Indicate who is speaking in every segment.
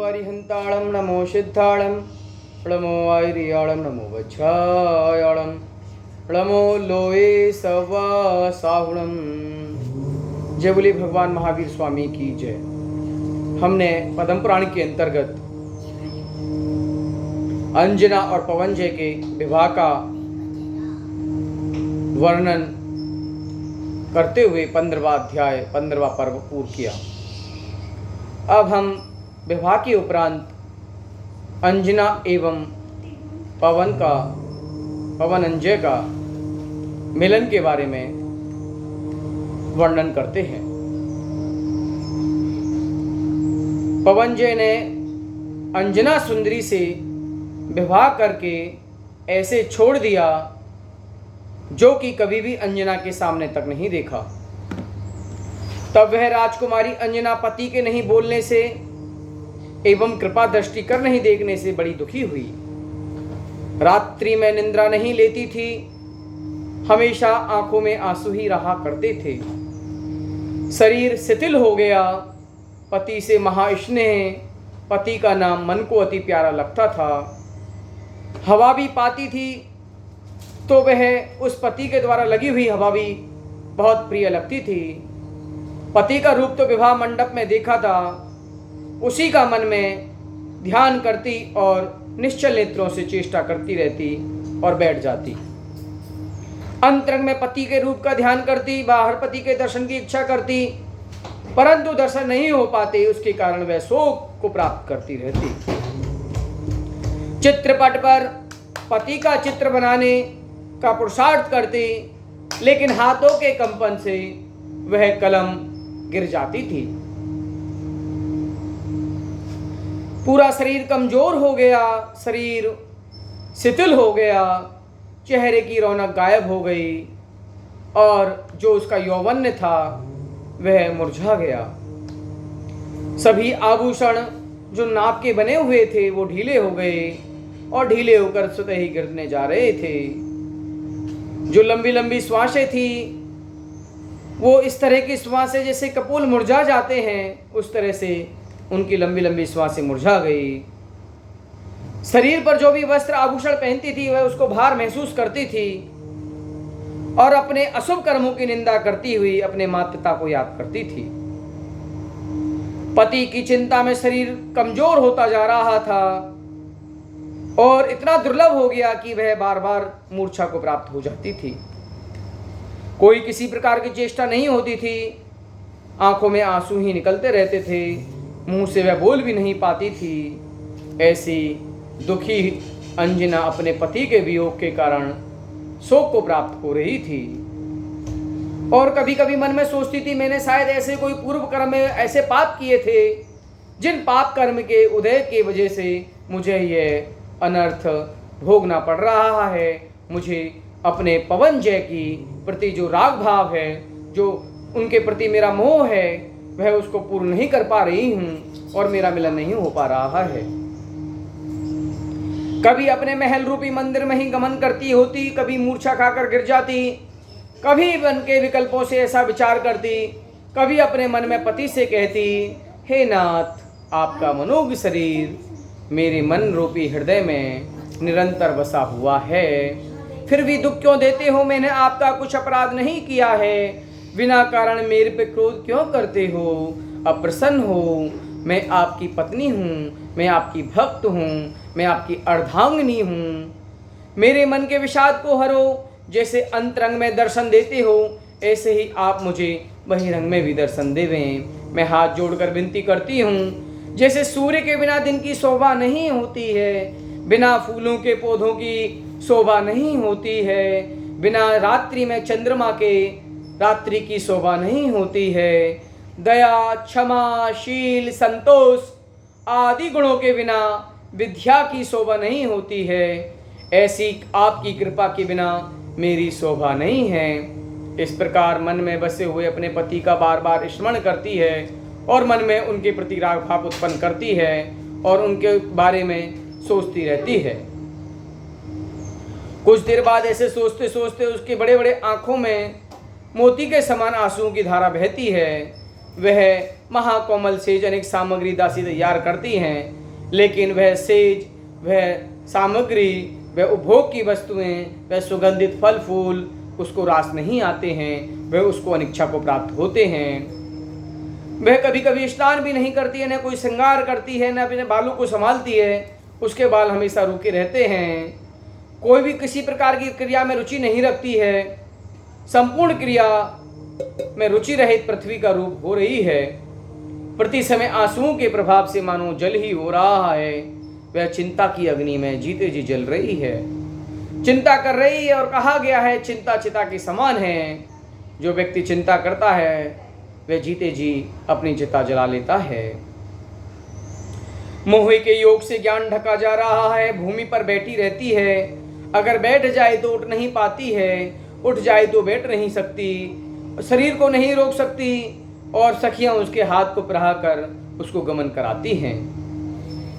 Speaker 1: अरिहंताणं नमो सिद्धाणं नमो आयरियाणं नमो वज्रायाणं नमो लोए सवासाहुणं। जय बोले भगवान महावीर स्वामी की जय। हमने पद्म पुराण के अंतर्गत अंजना और पवनजय के विवाह का वर्णन करते हुए 15वां अध्याय 15वां पर्व पूर्ण किया। अब हम विवाह के उपरांत अंजना एवं पवन अंजय का मिलन के बारे में वर्णन करते हैं। पवनजय ने अंजना सुंदरी से विवाह करके ऐसे छोड़ दिया जो कि कभी भी अंजना के सामने तक नहीं देखा। तब वह राजकुमारी अंजना पति के नहीं बोलने से एवं कृपा दृष्टि कर नहीं देखने से बड़ी दुखी हुई। रात्रि में निद्रा नहीं लेती थी, हमेशा आंखों में आंसू ही रहा करते थे। शरीर शिथिल हो गया। पति से महास्नेह, पति का नाम मन को अति प्यारा लगता था। हवा भी पाती थी तो वह उस पति के द्वारा लगी हुई हवा भी बहुत प्रिय लगती थी। पति का रूप तो विवाह मंडप में देखा था, उसी का मन में ध्यान करती और निश्चल नेत्रों से चेष्टा करती रहती और बैठ जाती। अंतरंग में पति के रूप का ध्यान करती, बाहर पति के दर्शन की इच्छा करती, परंतु दर्शन नहीं हो पाते, उसके कारण वह शोक को प्राप्त करती रहती। चित्रपट पर पति का चित्र बनाने का पुरुषार्थ करती, लेकिन हाथों के कंपन से वह कलम गिर जाती थी। पूरा शरीर कमजोर हो गया, शरीर शिथिल हो गया, चेहरे की रौनक गायब हो गई और जो उसका यौवन्य था वह मुरझा गया। सभी आभूषण जो नाप के बने हुए थे वो ढीले हो गए और ढीले होकर स्वतः ही गिरने जा रहे थे। जो लंबी लंबी श्वासें थी वो इस तरह की श्वासें जैसे कपूल मुरझा जाते हैं, उस तरह से उनकी लंबी लंबी श्वासें मुरझा गई। शरीर पर जो भी वस्त्र आभूषण पहनती थी वह उसको भार महसूस करती थी और अपने अशुभ कर्मों की निंदा करती हुई अपने माता पिता को याद करती थी। पति की चिंता में शरीर कमजोर होता जा रहा था और इतना दुर्लभ हो गया कि वह बार बार मूर्छा को प्राप्त हो जाती थी। कोई किसी प्रकार की चेष्टा नहीं होती थी, आंखों में आंसू ही निकलते रहते थे, मुंह से वह बोल भी नहीं पाती थी। ऐसी दुखी अंजना अपने पति के वियोग के कारण शोक को प्राप्त हो रही थी और कभी कभी मन में सोचती थी मैंने शायद ऐसे कोई पूर्व कर्म में ऐसे पाप किए थे जिन पाप कर्म के उदय के वजह से मुझे यह अनर्थ भोगना पड़ रहा है। मुझे अपने पवनजय की प्रति जो राग भाव है, जो उनके प्रति मेरा मोह है, वह उसको पूर्ण नहीं कर पा रही हूँ और मेरा मिलन नहीं हो पा रहा है। कभी अपने महल रूपी मंदिर में ही गमन करती होती, कभी मूर्छा खाकर गिर जाती, कभी मन के विकल्पों से ऐसा विचार करती, कभी अपने मन में पति से कहती हे नाथ, आपका मनोज्ञ शरीर मेरे मन रूपी हृदय में निरंतर बसा हुआ है, फिर भी दुख क्यों देते हो? मैंने आपका कुछ अपराध नहीं किया है, बिना कारण मेरे पे क्रोध क्यों करते हो? अप्रसन्न हो, मैं आपकी पत्नी हूँ, मैं आपकी भक्त हूँ, मैं आपकी अर्धांगिनी हूँ। मेरे मन के विषाद को हरो, जैसे अंतरंग में दर्शन देते हो ऐसे ही आप मुझे बहिरंग में भी दर्शन देवें। मैं हाथ जोड़कर विनती करती हूँ, जैसे सूर्य के बिना दिन की शोभा नहीं होती है, बिना फूलों के पौधों की शोभा नहीं होती है, बिना रात्रि में चंद्रमा के रात्रि की शोभा नहीं होती है, दया, क्षमा, शील, संतोष आदि गुणों के बिना विद्या की शोभा नहीं होती है, ऐसी आपकी कृपा के बिना मेरी शोभा नहीं है। इस प्रकार मन में बसे हुए अपने पति का बार बार स्मरण करती है और मन में उनके प्रति राग भाव उत्पन्न करती है और उनके बारे में सोचती रहती है। कुछ देर बाद ऐसे सोचते सोचते उसके बड़े बड़े आंखों में मोती के समान आंसुओं की धारा बहती है। वह महाकोमल सेज अनेक सामग्री दासी तैयार करती हैं, लेकिन वह सेज, वह सामग्री, वह उपभोग की वस्तुएं, वह सुगंधित फल फूल उसको रास नहीं आते हैं, वह उसको अनिच्छा को प्राप्त होते हैं। वह कभी कभी स्नान भी नहीं करती है, न कोई श्रृंगार करती है, न अपने बालों को संभालती है, उसके बाल हमेशा रूखे रहते हैं। कोई भी किसी प्रकार की क्रिया में रुचि नहीं रखती है, संपूर्ण क्रिया में रुचि रहित पृथ्वी का रूप हो रही है। प्रति समय आंसुओं के प्रभाव से मानो जल ही हो रहा है। वह चिंता की अग्नि में जीते जी जल रही है, चिंता कर रही है। और कहा गया है चिंता चिता के समान है। जो व्यक्ति चिंता करता है वह जीते जी अपनी चिता जला लेता है। मोह के योग से ज्ञान ढका जा रहा है, भूमि पर बैठी रहती है। अगर बैठ जाए तो उठ नहीं पाती है, उठ जाए तो बैठ नहीं सकती, शरीर को नहीं रोक सकती, और सखियां उसके हाथ को प्रहा कर उसको गमन कराती हैं।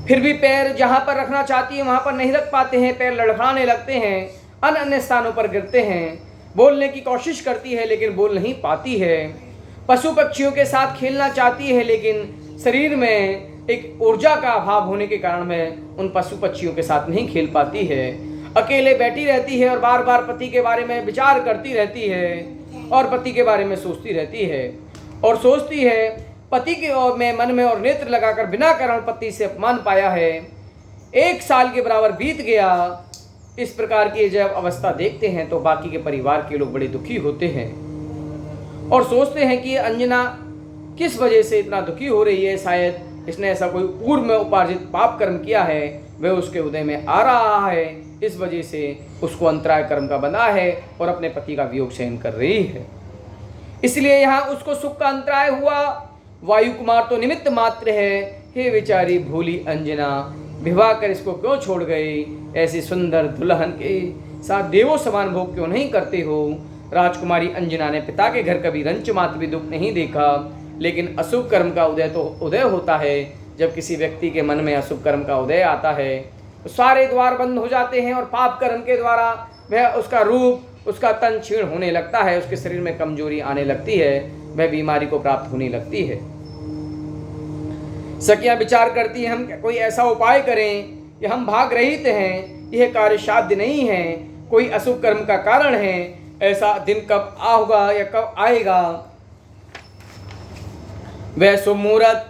Speaker 1: फिर भी पैर जहां पर रखना चाहती है वहां पर नहीं रख पाते हैं, पैर लड़खड़ाने लगते हैं, अन्य अन्य स्थानों पर गिरते हैं। बोलने की कोशिश करती है लेकिन बोल नहीं पाती है। पशु पक्षियों के साथ खेलना चाहती है, लेकिन शरीर में एक ऊर्जा का अभाव होने के कारण वह उन पशु पक्षियों के साथ नहीं खेल पाती है। अकेले बैठी रहती है और बार बार पति के बारे में विचार करती रहती है और पति के बारे में सोचती रहती है और सोचती है पति के और में मन में और नेत्र लगाकर बिना कारण पति से अपमान पाया है। 1 साल के बराबर बीत गया। इस प्रकार की जब अवस्था देखते हैं तो बाकी के परिवार के लोग बड़े दुखी होते हैं और सोचते हैं कि अंजना किस वजह से इतना दुखी हो रही है। शायद इसने ऐसा कोई पूर्व में उपार्जित पाप कर्म किया है, वह उसके उदय में आ रहा है, इस वजह से उसको अंतराय कर्म का बना है और अपने पति का वियोग सहन कर रही है। इसलिए यहाँ उसको सुख का अंतराय हुआ। वायु कुमार तो निमित्त मात्र है। हे बेचारी भोली अंजना, विवाह कर इसको क्यों छोड़ गई? ऐसी सुंदर दुल्हन के साथ देवों समान भोग क्यों नहीं करते हो? राजकुमारी अंजना ने पिता के घर कभी रंच मात्र भी दुख नहीं देखा, लेकिन अशुभ कर्म का उदय तो उदय होता है। जब किसी व्यक्ति के मन में अशुभ कर्म का उदय आता है तो सारे द्वार बंद हो जाते हैं और पाप कर्म के द्वारा वह उसका रूप, उसका तन क्षीण होने लगता है, उसके शरीर में कमजोरी आने लगती है, वह बीमारी को प्राप्त होने लगती है। सखियां विचार करती हैं हम कोई ऐसा उपाय करें कि हम भाग रहित हैं, यह कार्य साध्य नहीं है, कोई अशुभ कर्म का कारण है। ऐसा दिन कब होगा या कब आएगा? वह शुभ मुहूर्त,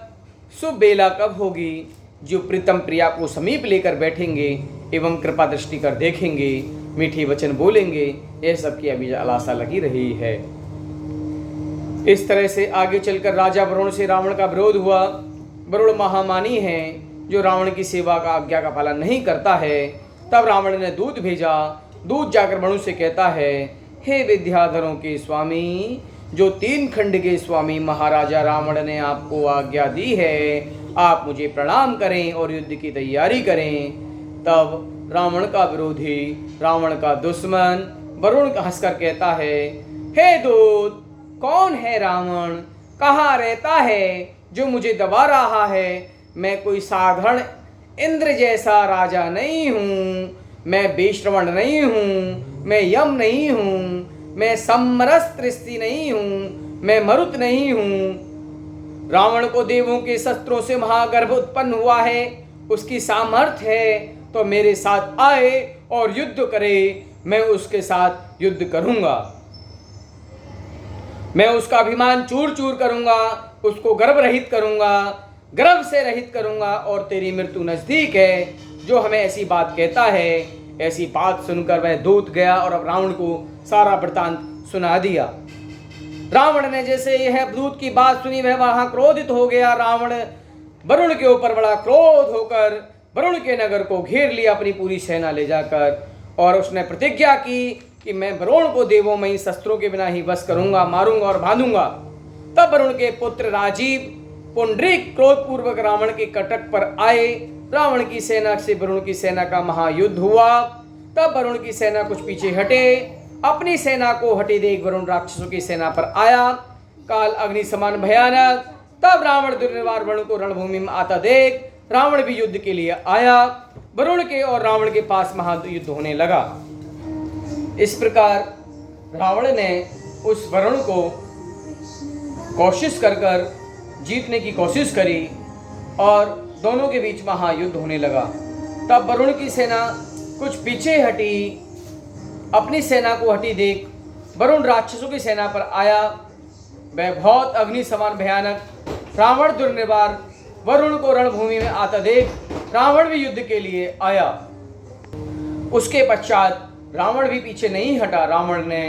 Speaker 1: शुभ बेला कब होगी? जो प्रीतम प्रिया को समीप लेकर बैठेंगे एवं कृपा दृष्टि कर देखेंगे, मीठी वचन बोलेंगे, यह सबकी अभी आशा लगी रही है। इस तरह से आगे चलकर राजा वरुण से रावण का विरोध हुआ। वरुण महामानी है, जो रावण की सेवा का आज्ञा का पालन नहीं करता है। तब रावण ने दूत भेजा। दूत जाकर वरुण से कहता है, हे विद्याधरों के स्वामी, जो 3 खंड के स्वामी महाराजा रावण ने आपको आज्ञा दी है, आप मुझे प्रणाम करें और युद्ध की तैयारी करें। तब रावण का विरोधी, रावण का दुश्मन वरुण हंसकर कहता है, हे दूत, कौन है रावण? कहाँ रहता है जो मुझे दबा रहा है? मैं कोई साधारण इंद्र जैसा राजा नहीं हूँ, मैं बेश्रवण नहीं हूँ, मैं यम नहीं हूँ, मैं समरस स्त्री नहीं हूँ, मैं मरुत नहीं हूँ। रावण को देवों के शस्त्रों से महागर्भ उत्पन्न हुआ है, उसकी सामर्थ्य है तो मेरे साथ आए और युद्ध करे, मैं उसके साथ युद्ध करूंगा। मैं उसका अभिमान चूर चूर करूंगा, उसको गर्भ रहित करूंगा, गर्भ से रहित करूंगा। और तेरी मृत्यु नजदीक है, जो हमें ऐसी बात कहता है। ऐसी बात सुनकर वह दूत गया और अब रावण को सारा वृतांत सुना दिया। रावण ने जैसे यह दूत की बात सुनी, वह वहां क्रोधित हो गया। रावण वरुण के ऊपर बड़ा क्रोध होकर वरुण के नगर को घेर लिया अपनी पूरी सेना ले जाकर, और उसने प्रतिज्ञा की कि मैं वरुण को देवों में ही शस्त्रों के बिना ही वश करूंगा, मारूंगा और बांधूंगा। तब वरुण के पुत्र राजीव पुंडरीक क्रोधपूर्वक रावण के कटक पर आए। रावण की सेना से वरुण की सेना का महायुद्ध हुआ। तब वरुण की सेना कुछ पीछे हटे, अपनी सेना को हटे देख वरुण राक्षसों की सेना पर आया, काल अग्नि समान भयानक। तब रावण दुर्निवार वरुण को रणभूमि में आता देख रावण भी युद्ध के लिए आया। वरुण के और रावण के पास महायुद्ध होने लगा। इस प्रकार रावण ने उस वरुण को कोशिश कर जीतने की कोशिश करी और दोनों के बीच महायुद्ध होने लगा। तब वरुण की सेना कुछ पीछे हटी, अपनी सेना को हटी देख वरुण राक्षसों की सेना पर आया। वह बहुत अग्नि समान भयानक रावण दुर्निवार वरुण को रणभूमि में आता देख रावण भी युद्ध के लिए आया। उसके पश्चात रावण भी पीछे नहीं हटा। रावण ने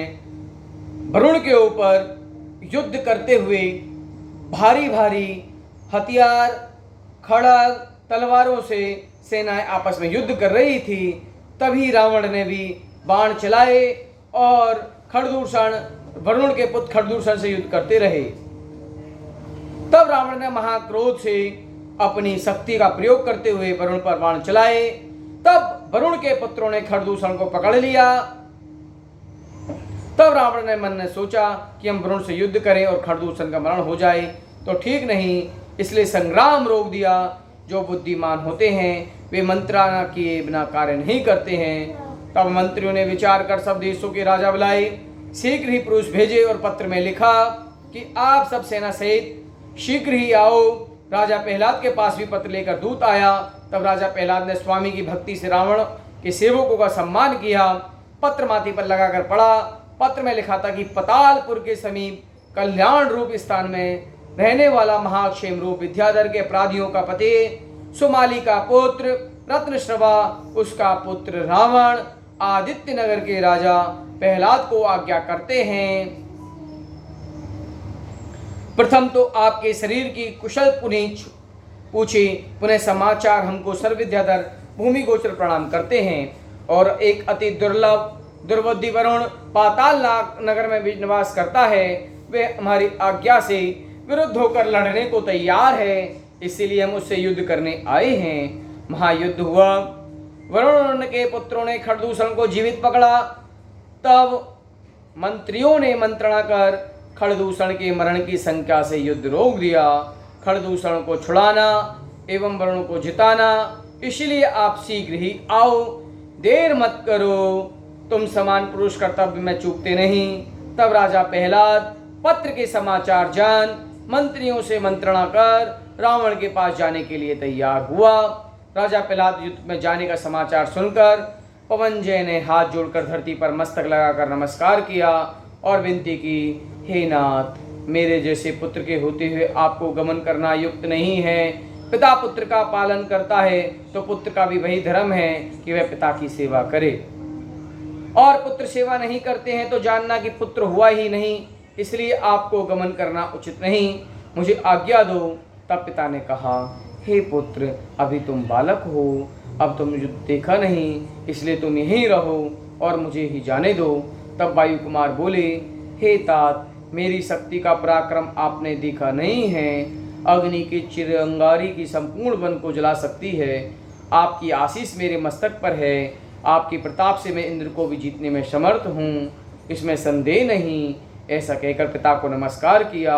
Speaker 1: वरुण के ऊपर युद्ध करते हुए भारी भारी हथियार, खड़ग, तलवारों से सेनाएं आपस में युद्ध कर रही थी। तभी रावण ने भी बाण चलाए और खरदूषण, वरुण के पुत्र खरदूषण से युद्ध करते रहे। तब रावण ने महाक्रोध से अपनी शक्ति का प्रयोग करते हुए वरुण पर बाण चलाए। तब वरुण के पुत्रों ने खरदूषण को पकड़ लिया। तब रावण ने मन में सोचा कि हम वरुण से युद्ध करें और खरदूषण का मरण हो जाए तो ठीक नहीं, इसलिए संग्राम रोक दिया। जो बुद्धिमान होते हैं वे मंत्रणा किए बिना कार्य नहीं करते हैं। तब मंत्रियों ने विचार कर सब देशों के राजा बुलाए, शीघ्र ही पुरुष भेजे और पत्र में लिखा कि आप सब सेना सहित शीघ्र ही आओ। राजा प्रहलाद के पास भी पत्र लेकर दूत आया। तब राजा प्रहलाद ने स्वामी की भक्ति से रावण के सेवकों का सम्मान किया। पत्र माथे पर लगाकर पढ़ा। पत्र में लिखा था कि पतालपुर के समीप कल्याण रूप स्थान में रहने वाला महाक्षेम रूप विद्याधर के अपराधियों का पति सुमाली का पुत्र रत्नश्रवा, उसका पुत्र रावण आदित्य नगर के राजा प्रहलाद को आज्ञा करते हैं, प्रथम तो आपके शरीर की कुशल पूछे, पुनः समाचार हमको सर्व विद्याधर भूमि गोचर प्रणाम करते हैं। और एक अति दुर्लभ दुर्बुद्धि वरुण पाताल नगर में भी निवास करता है। वे हमारी आज्ञा से विरुद्ध होकर लड़ने को तैयार है, इसीलिए हम उससे युद्ध करने आए हैं। महायुद्ध हुआ। वरुण के पुत्रों ने खरदूषण को जीवित पकड़ा। तब मंत्रियों ने मंत्रणा कर खरदूषण के मरण की संख्या से युद्ध रोक दिया। खरदूषण को छुड़ाना एवं वरुण को जिताना, इसलिए आप शीघ्र ही आओ, देर मत करो, तुम समान पुरुष कर्तव्य में चूकते नहीं। तब राजा प्रहलाद पत्र के समाचार जान मंत्रियों से मंत्रणा कर रावण के पास जाने के लिए तैयार हुआ। राजा प्रहलाद युद्ध में जाने का समाचार सुनकर पवनजय ने हाथ जोड़कर धरती पर मस्तक लगाकर नमस्कार किया और विनती की, हे नाथ, मेरे जैसे पुत्र के होते हुए आपको गमन करना युक्त नहीं है। पिता पुत्र का पालन करता है तो पुत्र का भी वही धर्म है कि वह पिता की सेवा करे, और पुत्र सेवा नहीं करते हैं तो जानना कि पुत्र हुआ ही नहीं, इसलिए आपको गमन करना उचित नहीं, मुझे आज्ञा दो। तब पिता ने कहा, हे पुत्र, अभी तुम बालक हो, अब तुम युद्ध देखा नहीं, इसलिए तुम यहीं रहो और मुझे ही जाने दो। तब वायु कुमार बोले, हे तात, मेरी शक्ति का पराक्रम आपने देखा नहीं है। अग्नि की चिरंगारी की संपूर्ण वन को जला सकती है। आपकी आशीष मेरे मस्तक पर है। आपकी प्रताप से मैं इंद्र को भी जीतने में समर्थ हूँ, इसमें संदेह नहीं। ऐसा कहकर पिता को नमस्कार किया,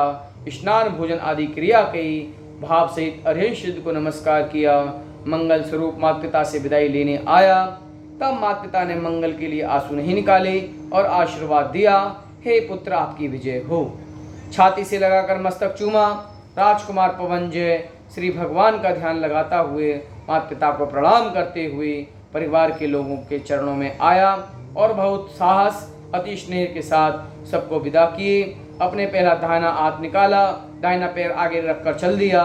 Speaker 1: स्नान भोजन आदि क्रिया की, भाव सहित अर्हष्य को नमस्कार किया, मंगल स्वरूप माता पिता से विदाई लेने आया। तब माता पिता ने मंगल के लिए आंसू नहीं निकाले और आशीर्वाद दिया, हे पुत्र, आपकी विजय हो। छाती से लगाकर मस्तक चूमा। राजकुमार पवनजय श्री भगवान का ध्यान लगाता हुए माता पिता को प्रणाम करते हुए परिवार के लोगों के चरणों में आया और बहुत साहस अति स्नेह के साथ सबको विदा किए। अपने पहला दाहिना हाथ निकाला, दाहिना पैर आगे रखकर चल दिया।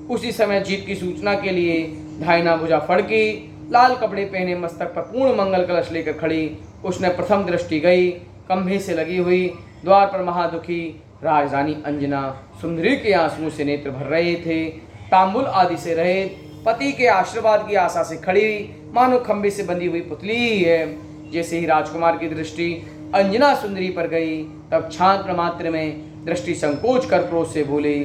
Speaker 1: उसी समय जीत की सूचना के लिए दाहिना भुजा फड़की, लाल कपड़े पहने मस्तक पर पूर्ण मंगल कलश लेकर खड़ी उसने प्रथम दृष्टि गई। खंभे से लगी हुई द्वार पर महादुखी राजरानी अंजना सुंदरी के आंसुओं से नेत्र भर रहे थे। तांबुल आदि से रहित पति के आशीर्वाद की आशा से खड़ी मानो खंभे से बंधी हुई पुतली ही है। जैसे ही राजकुमार की दृष्टि अंजना सुंदरी पर गई, तब क्षण मात्र में दृष्टि संकोच कर क्रोध से बोले,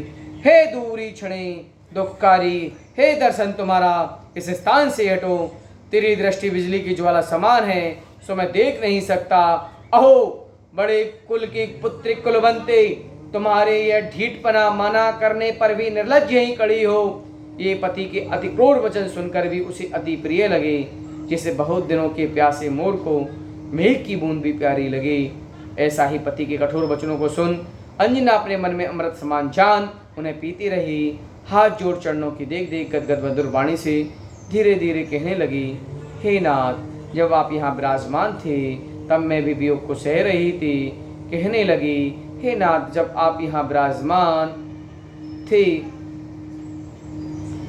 Speaker 1: हे दूरी क्षणे दुखकारी, हे दर्शन तुम्हारा, इस स्थान से हटो। तेरी दृष्टि बिजली की ज्वाला समान है, सो मैं देख नहीं सकता। अहो बड़े कुल की पुत्री कुलवंते, तुम्हारे यह ढीठपना मना करने पर भी निर्लज्ज ही खड़ी हो। ये पति के अति क्रूर वचन सुनकर भी उसे अति प्रिय लगे, जिसे बहुत दिनों के प्यासे मोर को मेघ की बूंद भी प्यारी लगी। ऐसा ही पति के कठोर वचनों को सुन अंजना अपने मन में अमृत समान जान उन्हें पीती रही। हाथ जोड़ चरणों की देख देख गदगद मधुर वाणी से धीरे धीरे कहने लगी, हे नाथ, जब आप यहाँ विराजमान थे तब मैं भी वियोग को सह रही थी। कहने लगी, हे नाथ, जब आप यहाँ विराजमान थे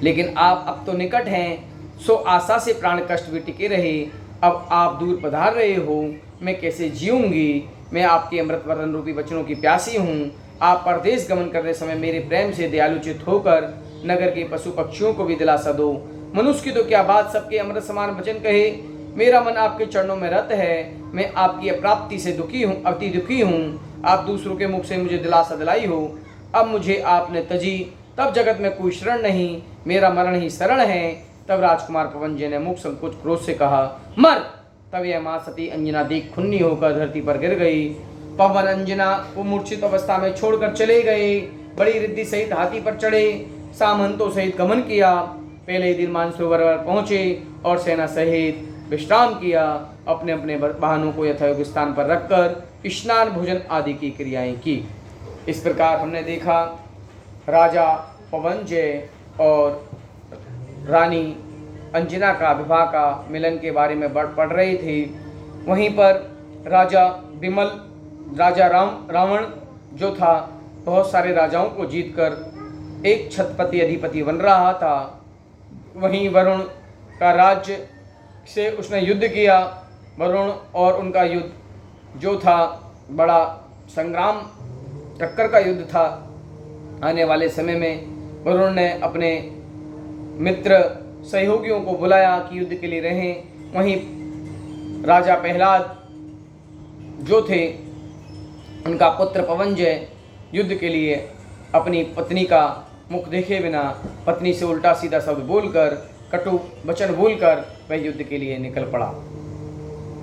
Speaker 1: लेकिन आप अब तो निकट हैं, सो आशा से प्राण कष्ट भी टिके रहे। अब आप दूर पधार रहे हो, मैं कैसे जीऊँगी। मैं आपके अमृत वरदान रूपी वचनों की प्यासी हूँ। आप परदेश गमन करते समय मेरे प्रेम से दयालुचित होकर नगर के पशु पक्षियों को भी दिलासा दो। मनुष्य की तो क्या बात, सबके अमृत समान वचन कहे। मेरा मन आपके चरणों में रत है। मैं आपकी अप्राप्ति से दुखी हूँ, अति दुखी हूँ। आप दूसरों के मुख से मुझे दिलासा दिलाई हो, अब मुझे आपने तजी, तब जगत में कोई शरण नहीं, मेरा मरण ही शरण है। तब राजकुमार पवनजय ने मुख संकोच क्रोध से कहा, मर। तब यह माँ सती अंजना देख खुन्नी होकर धरती पर गिर गई। पवन अंजना को मूर्छित अवस्था में छोड़कर चले गए। बड़ी रिद्धि सहित हाथी पर चढ़े, सामंतों सहित गमन किया। पहले दिन मानसरोवर पहुंचे और सेना सहित विश्राम किया। अपने अपने वाहनों को यथायोग्य स्थान पर रखकर स्नान भोजन आदि की क्रियाएं की। इस प्रकार हमने देखा राजा पवनजय और रानी अंजना का विवाह का मिलन के बारे में पढ़ रहे थे। वहीं पर राजा रावण जो था, बहुत सारे राजाओं को जीतकर एक छत्रपति अधिपति बन रहा था। वहीं वरुण का राज्य से उसने युद्ध किया। वरुण और उनका युद्ध जो था बड़ा संग्राम टक्कर का युद्ध था। आने वाले समय में वरुण ने अपने मित्र सहयोगियों को बुलाया कि युद्ध के लिए रहें। वहीं राजा प्रहलाद जो थे, उनका पुत्र पवनजय युद्ध के लिए अपनी पत्नी का मुख देखे बिना पत्नी से उल्टा सीधा शब्द बोलकर, कटु वचन बोलकर वह युद्ध के लिए निकल पड़ा।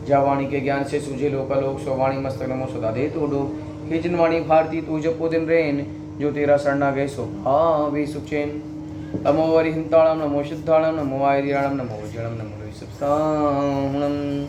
Speaker 1: जावाणी के ज्ञान से सूझे लोकालोक, सोवाणी मस्तक नमो सदा दे तोडो। हे जिनवाणी भारती तू जपो दिन रेन, जो तेरा शरणा गए सो भावे सुचैन। नमो हरिहिंताणम, नमो सिद्धाणम, नमो आयरियाणम, नमो जणम, नमो ऋषभसाहणम।